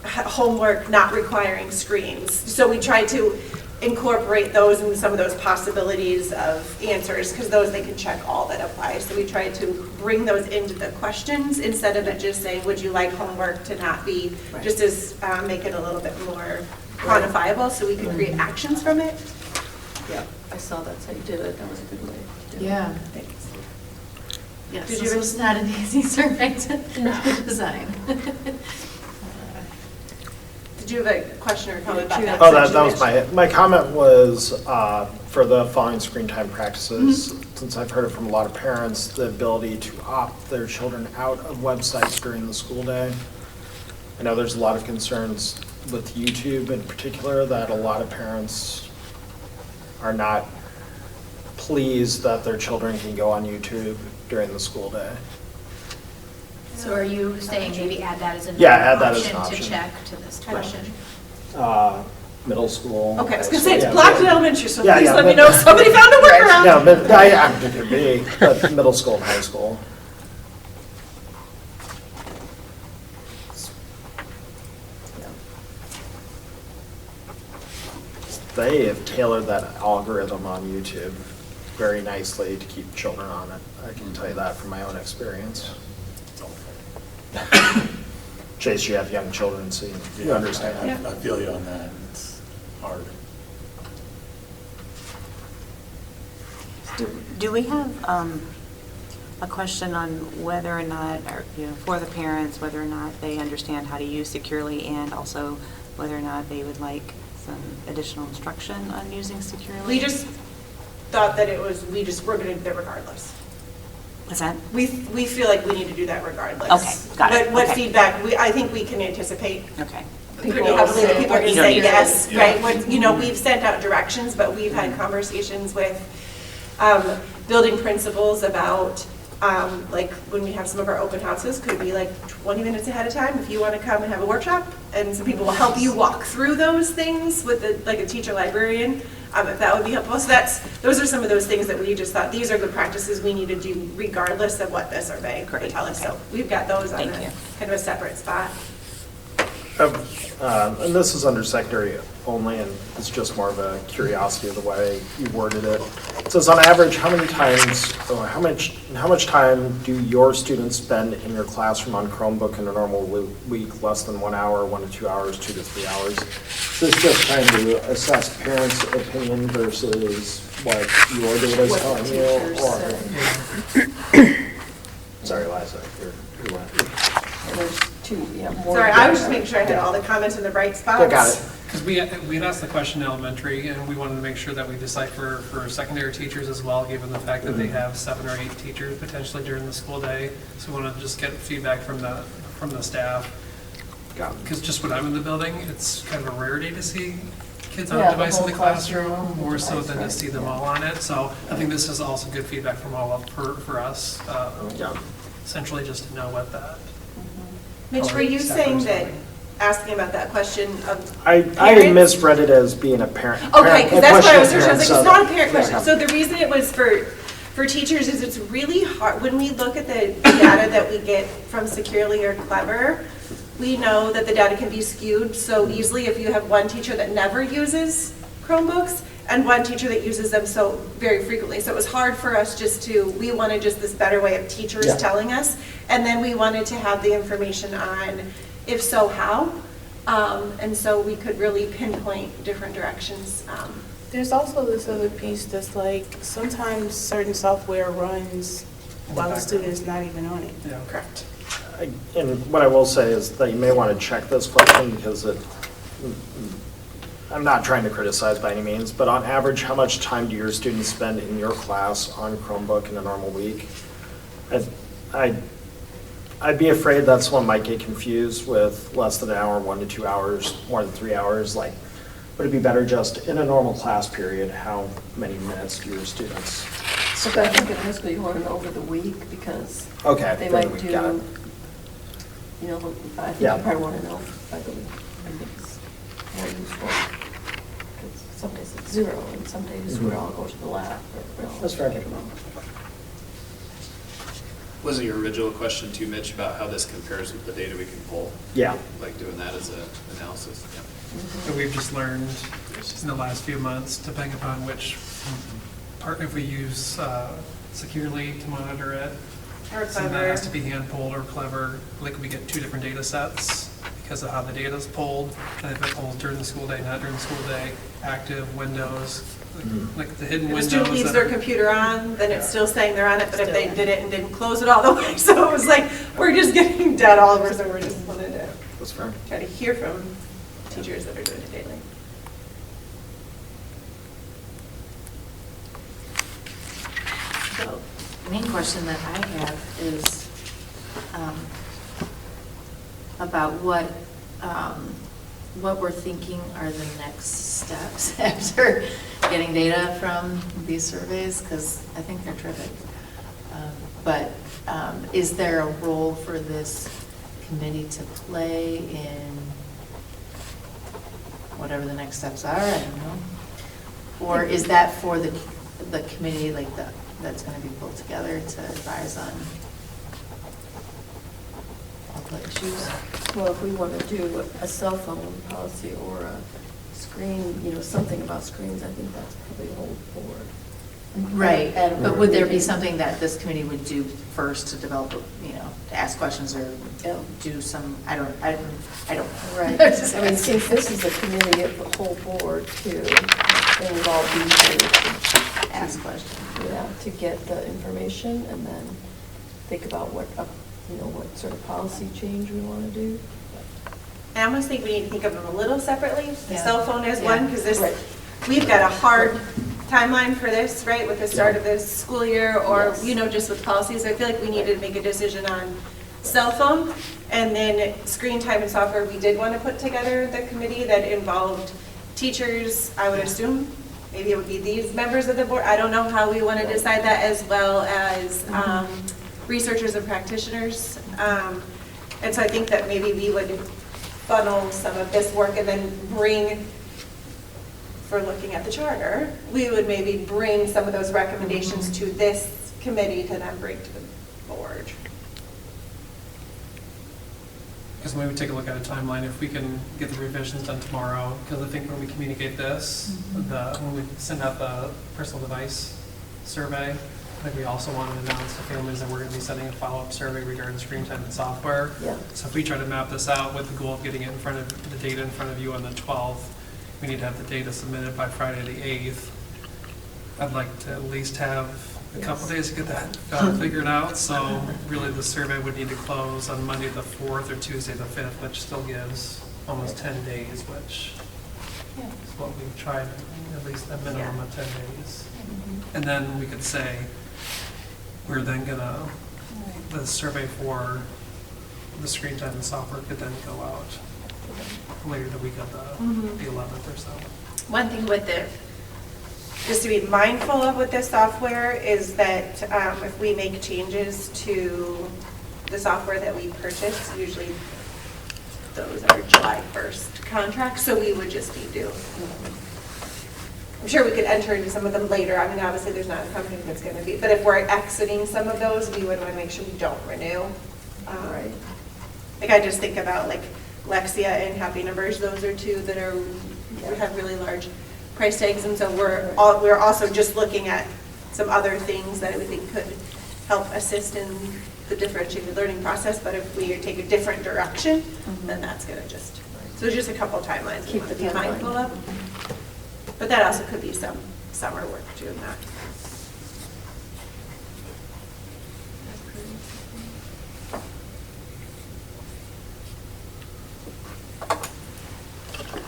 Speaker 8: homework not requiring screens. So we tried to incorporate those and some of those possibilities of answers because those they can check all that apply. So we tried to bring those into the questions instead of it just saying, would you like homework to not be, just as make it a little bit more quantifiable so we could create actions from it.
Speaker 2: Yeah, I saw that's how you did it. That was a good way to do it.
Speaker 1: Yeah.
Speaker 2: Thanks.
Speaker 1: Yes,
Speaker 8: Did
Speaker 1: this
Speaker 8: you-
Speaker 1: was not an easy survey to design.
Speaker 8: Did you have a question or comment about that?
Speaker 5: Oh, that was my comment was for the following screen time practices, since I've heard it from a lot of parents, the ability to opt their children out of websites during the school day. I know there's a lot of concerns with YouTube in particular, that a lot of parents are not pleased that their children can go on YouTube during the school day.
Speaker 11: So are you saying maybe add that as
Speaker 5: Yeah, add that as
Speaker 11: another
Speaker 5: an
Speaker 11: option to
Speaker 5: option.
Speaker 11: check to this question?
Speaker 5: Middle school.
Speaker 8: Okay, I was going to say it's
Speaker 5: Yeah,
Speaker 8: blocked in
Speaker 5: yeah.
Speaker 8: elementary, so
Speaker 5: Yeah,
Speaker 8: please
Speaker 5: yeah,
Speaker 8: let me
Speaker 5: but-
Speaker 8: know if somebody found a workaround.
Speaker 5: No, but it could be, but middle school and high school. They have tailored that algorithm on YouTube very nicely to keep children on it. I can tell you that from my own experience. Chase, you have young children, so you understand.
Speaker 8: Yeah.
Speaker 7: I feel you on that. It's hard.
Speaker 3: Do we have a question on whether or not, or, for the parents, whether or not they understand how to use securely, and also whether or not they would like some additional instruction on using securely?
Speaker 8: We just thought that it was, we're going to do it regardless.
Speaker 3: What's that?
Speaker 8: We feel like we need to do that regardless.
Speaker 3: Okay, got it,
Speaker 8: What
Speaker 3: okay.
Speaker 8: feedback, I think we can anticipate
Speaker 3: Okay.
Speaker 8: pretty
Speaker 2: People
Speaker 8: heavily that
Speaker 2: say
Speaker 8: people are going to
Speaker 3: what
Speaker 8: say
Speaker 3: you
Speaker 8: yes,
Speaker 6: need.
Speaker 8: right? What, you know, we've sent out directions, but we've had conversations with building principals about, like, when we have some of our open houses, could be like 20 minutes ahead of time if you want to come and have a workshop. And some people will help you walk through those things with like a teacher librarian, if that would be helpful. So those are some of those things that we just thought, these are good practices we need to do regardless of what the survey would tell us. So we've got those on
Speaker 3: Thank
Speaker 8: a
Speaker 3: you.
Speaker 8: kind of a separate spot.
Speaker 5: And this is under secondary only, and it's just more of a curiosity of the way you worded it. It says, on average, how much time do your students spend in your classroom on Chromebook in a normal week? Less than 1 hour, 1 to 2 hours, 2 to 3 hours? Is this just trying to assess parents' opinion versus what your data is
Speaker 2: What
Speaker 5: telling
Speaker 2: the
Speaker 5: you?
Speaker 2: teachers
Speaker 5: Or, sorry, Liza, you went.
Speaker 2: And there's two, yeah, more.
Speaker 8: Sorry, I was just making sure I had all the comments in the right spots.
Speaker 5: I got it.
Speaker 9: Because we had asked the question in elementary, and we wanted to make sure that we decipher for secondary teachers as well, given the fact that they have 7 or 8 teachers potentially during the school day. So we wanted to just get feedback from the staff. Because just when I'm in the building, it's kind of a rarity to see kids on
Speaker 2: Yeah,
Speaker 9: a
Speaker 2: the
Speaker 9: device in the
Speaker 2: whole classroom,
Speaker 9: classroom,
Speaker 2: the
Speaker 9: more so
Speaker 2: device,
Speaker 9: than to
Speaker 2: right,
Speaker 9: see them
Speaker 2: yeah.
Speaker 9: all on it. So I think this is also good feedback from all of, for us,
Speaker 5: Yeah.
Speaker 9: essentially just to know what that.
Speaker 8: Mitch, were you saying that, asking about that question of
Speaker 5: I
Speaker 8: parents?
Speaker 5: misread it as being a parent.
Speaker 8: Okay, because that's what I was searching, I was like,
Speaker 5: question
Speaker 8: it's
Speaker 5: of
Speaker 8: not a
Speaker 5: parents,
Speaker 8: parent question. So the reason it was for teachers is it's really hard, when we look at the data that we get from Securely or Clever, we know that the data can be skewed so easily if you have one teacher that never uses Chromebooks and one teacher that uses them so very frequently. So it was hard for us we wanted just this better way of teachers
Speaker 5: Yeah.
Speaker 8: telling us. And then we wanted to have the information on, if so, how. And so we could really pinpoint different directions.
Speaker 12: There's also this other piece that's like, sometimes certain software runs while the student is not even on it.
Speaker 9: Yeah.
Speaker 8: Correct.
Speaker 5: And what I will say is that you may want to check this question because I'm not trying to criticize by any means, but on average, how much time do your students spend in your class on Chromebook in a normal week? I'd be afraid that someone might get confused with less than an hour, 1 to 2 hours, more than 3 hours. Like, would it be better just in a normal class period, how many minutes do your students?
Speaker 2: So I think in high school you want to know over the week because
Speaker 5: Okay,
Speaker 2: they
Speaker 5: then
Speaker 2: might
Speaker 5: we got it.
Speaker 2: do, you know, I think
Speaker 5: Yeah.
Speaker 2: you probably want to know by the week. I think it's more useful. 'Cause some days it's 0 and some days we all go to the lab.
Speaker 5: That's fair.
Speaker 6: Was it your original question too, Mitch, about how this compares with the data we can pull?
Speaker 5: Yeah.
Speaker 6: Like doing that as an analysis? Yeah.
Speaker 9: That we've just learned in the last few months, depending upon which part, if we use Securely to monitor it.
Speaker 8: Or
Speaker 9: So that
Speaker 8: Clever.
Speaker 9: has to be hand pulled or Clever, like we get 2 different data sets because of how the data is pulled. And if it pulls during the school day, not during the school day, active windows, like the hidden
Speaker 8: If a
Speaker 9: windows.
Speaker 8: student leaves
Speaker 9: that
Speaker 8: their
Speaker 9: are-
Speaker 8: computer on, then it's still saying they're on it, but if they did it and didn't close it all the way, so it was like, we're just getting dead all over, so we're just wanted to
Speaker 5: That's fair.
Speaker 8: try to hear from teachers that are doing it daily.
Speaker 1: So, the main question that I have is about what we're thinking are the next steps after getting data from these surveys, because I think they're terrific. But is there a role for this committee to play in whatever the next steps are? I don't know. Or is that for the committee, like that's going to be pulled together to advise on all the issues?
Speaker 2: Well, if we want to do a cell phone policy or a screen, you know, something about screens, I think that's probably a whole board.
Speaker 1: Right,
Speaker 2: And
Speaker 1: but would there be
Speaker 2: meeting.
Speaker 1: something that this committee would do first to develop, you know, to ask questions or
Speaker 2: Yeah.
Speaker 1: do some, I don't.
Speaker 2: Right. I mean, since this is a committee of the whole board too, then we've all been here to
Speaker 1: Ask questions.
Speaker 2: yeah, to get the information and then think about what sort of policy change we want to do.
Speaker 8: I almost think we need to think of them a little separately, the
Speaker 1: Yeah.
Speaker 8: cell phone as
Speaker 1: Yeah.
Speaker 8: one, because
Speaker 2: Right.
Speaker 8: we've got a hard timeline for this, right, with the start of
Speaker 5: Yeah.
Speaker 8: this school year, or,
Speaker 2: Yes.
Speaker 8: you know, just with policies. I feel like we needed to make a decision on cell phone, and then screen time and software. We did want to put together the committee that involved teachers, I would assume. Maybe it would be these members of the board. I don't know how we want to decide that, as well as researchers and practitioners. And so I think that maybe we would funnel some of this work and then bring, for looking at the charter, we would maybe bring some of those recommendations to this committee to then bring to the board.
Speaker 9: Because maybe take a look at a timeline, if we can get the revisions done tomorrow, because I think when we communicate this, when we send out the personal device survey, I think we also want to announce to families that we're going to be sending a follow-up survey regarding screen time and software.
Speaker 2: Yeah.
Speaker 9: So if we try to map this out with the goal of getting it in front of, the data in front of you on the 12th, we need to have the data submitted by Friday the 8th. I'd like to at least have a couple days to get that figured out, so really the survey would need to close on Monday the 4th or Tuesday the 5th, which still gives almost 10 days, which is what we've tried, at least a minimum of 10 days. And then we could say, we're then gonna, the survey for the screen time and software could then go out later the week of the 11th or so.
Speaker 8: One thing with the, just to be mindful of with this software, is that if we make changes to the software that we purchase, usually those are July 1st contracts, so we would just be due. I'm sure we could enter into some of them later. I mean, obviously, there's not a company that's going to be, but if we're exiting some of those, we would want to make sure we don't renew.
Speaker 2: Right.
Speaker 8: Like, I just think about like Lexia and Happy Numbers. Those are two that are, have really large price tags, and so we're also just looking at some other things that we think could help assist in the differentiated learning process. But if we take a different direction, then that's going to just, so there's just a couple timelines we
Speaker 2: Keep
Speaker 8: want to
Speaker 2: the
Speaker 8: be
Speaker 2: timeline.
Speaker 8: mindful of. But that also could be some summer work doing that.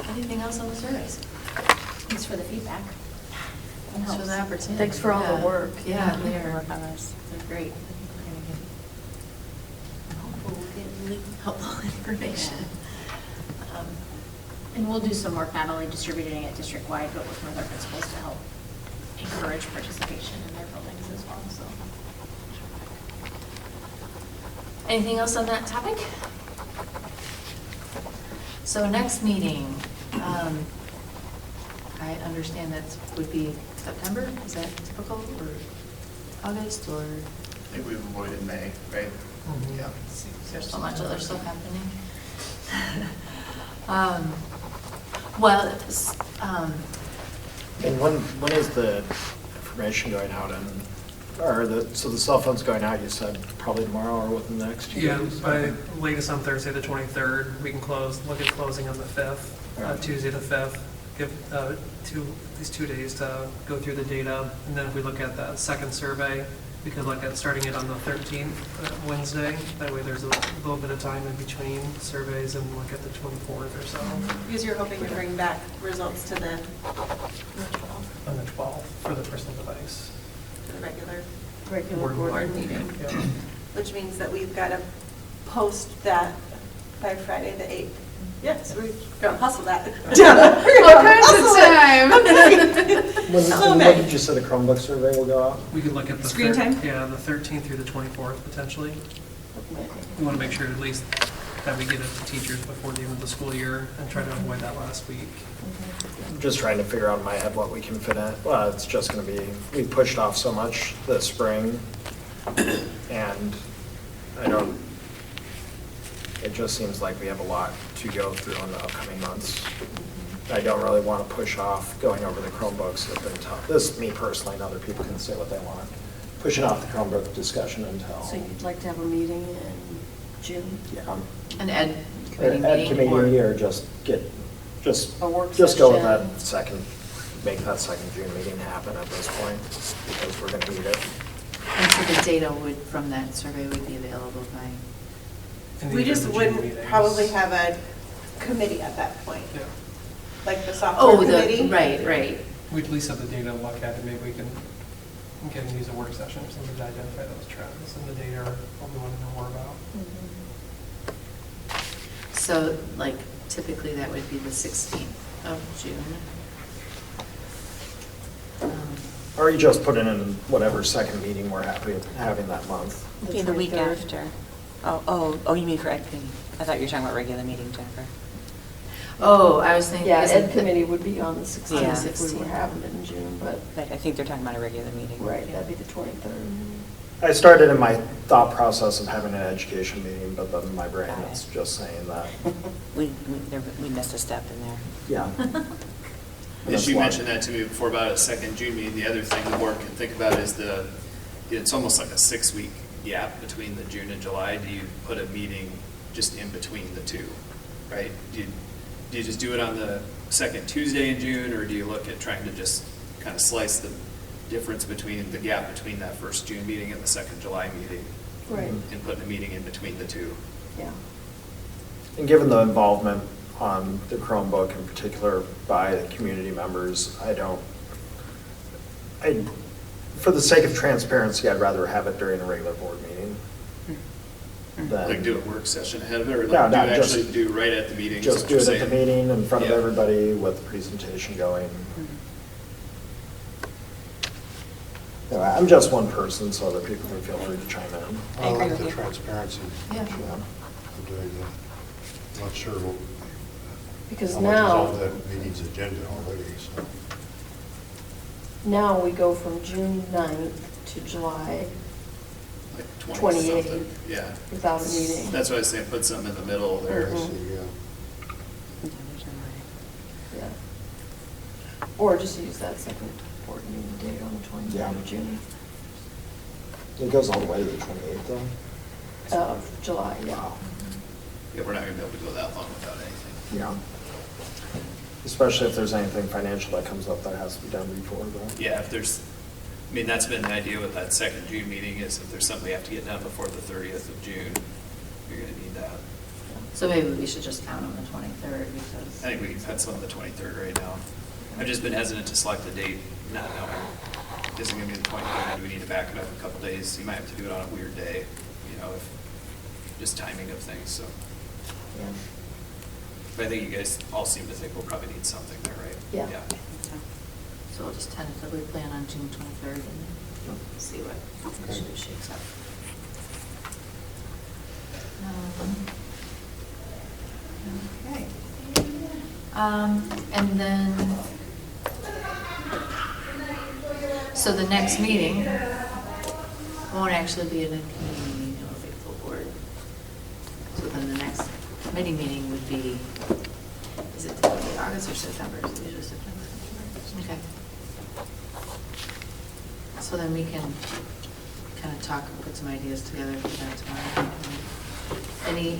Speaker 1: Anything else on the surveys?
Speaker 11: Thanks for the feedback.
Speaker 1: Thanks for the opportunity.
Speaker 2: Thanks for all the
Speaker 1: Yeah.
Speaker 2: work.
Speaker 1: Yeah,
Speaker 11: We
Speaker 1: they're,
Speaker 11: work on this.
Speaker 1: they're great. Hopefully we'll get really helpful information.
Speaker 11: And we'll do some work, not only distributing it district-wide, but working with our principals to help encourage participation in their buildings as well, so.
Speaker 1: Anything else on that topic? So next meeting, I understand that would be September, is that typical, or August, or?
Speaker 6: I think we've avoided May, right? Yeah.
Speaker 1: There's so much other stuff happening. Well,
Speaker 5: And when is the information going out, and, so the cell phone's going out, you said probably tomorrow or within the next 2
Speaker 9: Yeah,
Speaker 5: days?
Speaker 9: by latest on Thursday the 23rd, we can look at closing on the 5th, Tuesday the 5th. Give these 2 days to go through the data, and then if we look at that second survey, we could look at starting it on the 13th, Wednesday. That way there's a little bit of time in between surveys, and look at the 24th or so,
Speaker 8: Because you're hoping to bring back results to the
Speaker 9: on the 12th for the personal device.
Speaker 8: regular board meeting,
Speaker 9: Yeah.
Speaker 8: which means that we've got to post that by Friday the 8th. Yes, we're going to hustle that.
Speaker 1: all kinds of time.
Speaker 5: When did you say the Chromebook survey will go out?
Speaker 9: We could look at the
Speaker 8: Screen time?
Speaker 9: Yeah, the 13th through the 24th potentially. We want to make sure at least that we get it to teachers before the end of the school year and try to avoid that last week.
Speaker 5: I'm just trying to figure out in my head what we can fit in. Well, it's just going to be, we pushed off so much this spring, and it just seems like we have a lot to go through in the upcoming months. I don't really want to push off going over the Chromebooks. It's been tough. This is me personally, and other people can say what they want. Pushing off the Chromebook discussion until,
Speaker 2: So you'd like to have a meeting in June?
Speaker 5: yeah.
Speaker 1: An ed committee
Speaker 5: Ed
Speaker 1: meeting?
Speaker 5: committee, or just
Speaker 2: A work
Speaker 5: just go with
Speaker 2: session.
Speaker 5: that second, make that second June meeting happen at this point, because we're going to need it.
Speaker 1: And so the data from that survey would be available by?
Speaker 9: in
Speaker 8: We
Speaker 9: either
Speaker 8: just
Speaker 9: of the June
Speaker 8: wouldn't
Speaker 9: meetings.
Speaker 8: probably have a committee at that point,
Speaker 9: Yeah.
Speaker 8: like the software
Speaker 1: Oh,
Speaker 8: committee.
Speaker 1: right.
Speaker 9: we'd at least have the data to look at, and maybe we can use a work session or something to identify those trends and the data are what we want to know more about.
Speaker 1: So like typically that would be the 16th of June.
Speaker 5: Or you just put it in whatever second meeting we're having that month.
Speaker 3: Okay, the week
Speaker 2: 23rd.
Speaker 3: after. Oh, you mean for Ed Committee? I thought you were talking about regular meeting, Jennifer.
Speaker 1: Oh, I was thinking.
Speaker 2: Yeah,
Speaker 1: isn't
Speaker 2: Ed committee would be on the 16th
Speaker 3: Yeah.
Speaker 2: if we were having it in June, but,
Speaker 3: But I think they're talking about a regular meeting.
Speaker 2: right, that'd be the 23rd.
Speaker 5: I started in my thought process of having an education meeting, but then my brain
Speaker 3: Got it.
Speaker 5: is just saying that,
Speaker 3: We missed a step in there.
Speaker 5: yeah.
Speaker 6: As you mentioned that to me before about a second June meeting, the other thing the board can think about is it's almost like a 6-week gap between the June and July. Do you put a meeting just in between the two, right? Do you just do it on the second Tuesday in June, or do you look at trying to just kind of slice the difference between the gap between that first June meeting and the second July meeting?
Speaker 2: Right.
Speaker 6: And put a meeting in between the two?
Speaker 2: Yeah.
Speaker 5: And given the involvement on the Chromebook in particular by the community members, for the sake of transparency, I'd rather have it during a regular board meeting. than-
Speaker 6: Like do a work session ahead of it, or
Speaker 5: No,
Speaker 6: like
Speaker 5: no,
Speaker 6: actually do right at the meeting? is
Speaker 5: Just
Speaker 6: what
Speaker 5: do
Speaker 6: you're
Speaker 5: it at the
Speaker 6: saying?
Speaker 5: meeting in front of
Speaker 6: Yeah.
Speaker 5: everybody with the presentation going. No, I'm just one person, so other people can feel free to chime in.
Speaker 3: I agree
Speaker 4: like
Speaker 3: with
Speaker 4: the
Speaker 3: you.
Speaker 4: transparency.
Speaker 1: Yeah.
Speaker 5: Yeah.
Speaker 4: of doing that. I'm not sure
Speaker 2: Because
Speaker 4: how much is
Speaker 2: now,
Speaker 4: on that meeting's agenda already, so.
Speaker 2: now we go from June 9th to July
Speaker 6: Like 20
Speaker 2: 28th.
Speaker 6: something. Yeah.
Speaker 2: without a meeting.
Speaker 6: That's why I say put something in the middle there.
Speaker 2: Mhm.
Speaker 4: See, yeah.
Speaker 2: Yeah. Or just use that second board meeting date on the 23rd of June,
Speaker 5: It goes all the way to the 28th, though.
Speaker 2: of July, yeah.
Speaker 6: Yeah, we're not gonna be able to go that long without anything.
Speaker 5: Yeah. Especially if there's anything financial that comes up that has to be done before, though.
Speaker 6: Yeah, that's been the idea with that second June meeting, is if there's something we have to get done before the 30th of June, you're gonna need that.
Speaker 1: So maybe we should just count on the 23rd because.
Speaker 6: I think we can pencil in the 23rd right now. I've just been hesitant to select a date, not knowing, is it gonna be the 23rd, do we need to back it up a couple days? You might have to do it on a weird day, if, just timing of things, so.
Speaker 2: Yeah.
Speaker 6: But I think you guys all seem to think we'll probably need something there, right?
Speaker 2: Yeah.
Speaker 1: So we'll just tentatively plan on June 23rd and see what actually shakes up. Okay. And then, so the next meeting won't actually be a committee meeting, it'll be a full board. So then the next committee meeting would be, is it typically August or September? Is it usually September? Okay. So then we can kind of talk, put some ideas together for that tomorrow. Any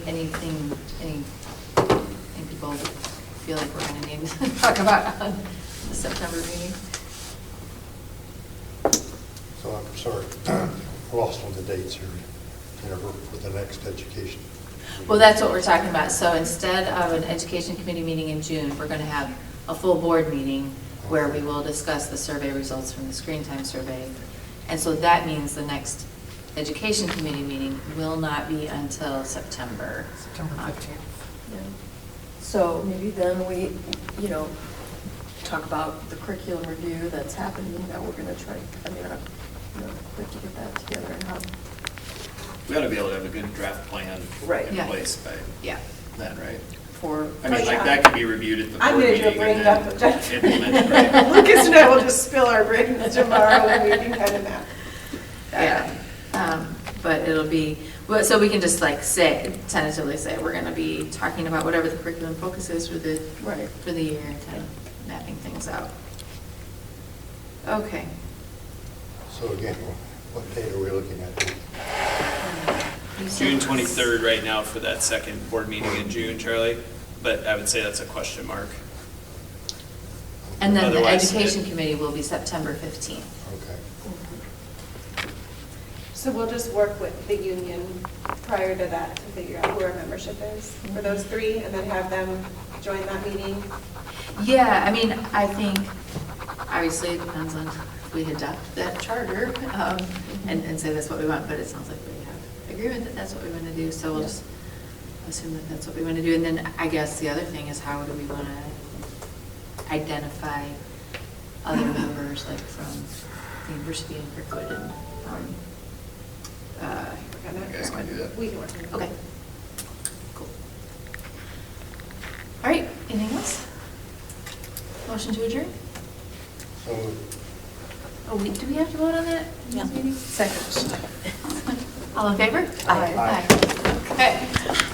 Speaker 1: people feel like we're going to need to talk about on the September meeting?
Speaker 4: So I'm sorry, I lost on the dates here, for the next education.
Speaker 1: Well, that's what we're talking about. So instead of an education committee meeting in June, we're going to have a full board meeting where we will discuss the survey results from the screen time survey. And so that means the next education committee meeting will not be until September.
Speaker 9: September 15th.
Speaker 2: Yeah. So maybe then we, talk about the curriculum review that's happening, that we're gonna try, quick to get that together and how.
Speaker 6: We ought to be able to have a good draft plan
Speaker 2: Right.
Speaker 6: in
Speaker 1: Yeah.
Speaker 6: place by
Speaker 1: Yeah.
Speaker 6: then, right?
Speaker 2: For.
Speaker 6: I mean, like, that could be reviewed at the
Speaker 8: I'm
Speaker 6: board
Speaker 8: gonna
Speaker 6: meeting
Speaker 8: go bring
Speaker 6: and
Speaker 8: it up
Speaker 6: then
Speaker 8: with Jennifer.
Speaker 6: implemented, right?
Speaker 8: Lucas and I will just spill our brains tomorrow and we can kind of map.
Speaker 1: Yeah. But it'll be, so we can just tentatively say, we're going to be talking about whatever the curriculum focus is for the year and kind of mapping things out. Okay.
Speaker 4: So again, what date are we looking at?
Speaker 1: You said-
Speaker 6: June 23rd right now for that second board meeting in June, Charlie, but I would say that's a question mark.
Speaker 1: And then the
Speaker 6: Otherwise,
Speaker 1: education committee will be September 15th.
Speaker 4: Okay.
Speaker 8: So we'll just work with the union prior to that to figure out who our membership is for those three, and then have them join that meeting.
Speaker 1: Yeah, I mean, I think obviously, it depends on if we adopt that charter, and say that's what we want, but it sounds like we have agreement that that's what we want to do, so we'll just assume that that's what we want to do. And then I guess the other thing is, how do we want to identify other members, like from the University of Kirkwood and,
Speaker 6: You guys can do that.
Speaker 8: We can work on it.
Speaker 1: okay. Cool. All right, anything else? Motion to adjourn?
Speaker 4: So
Speaker 1: Oh, do we have to vote on that?
Speaker 2: Yeah.
Speaker 1: Second.
Speaker 2: Second.
Speaker 1: All in favor?
Speaker 2: Aye.
Speaker 1: Aye. Okay.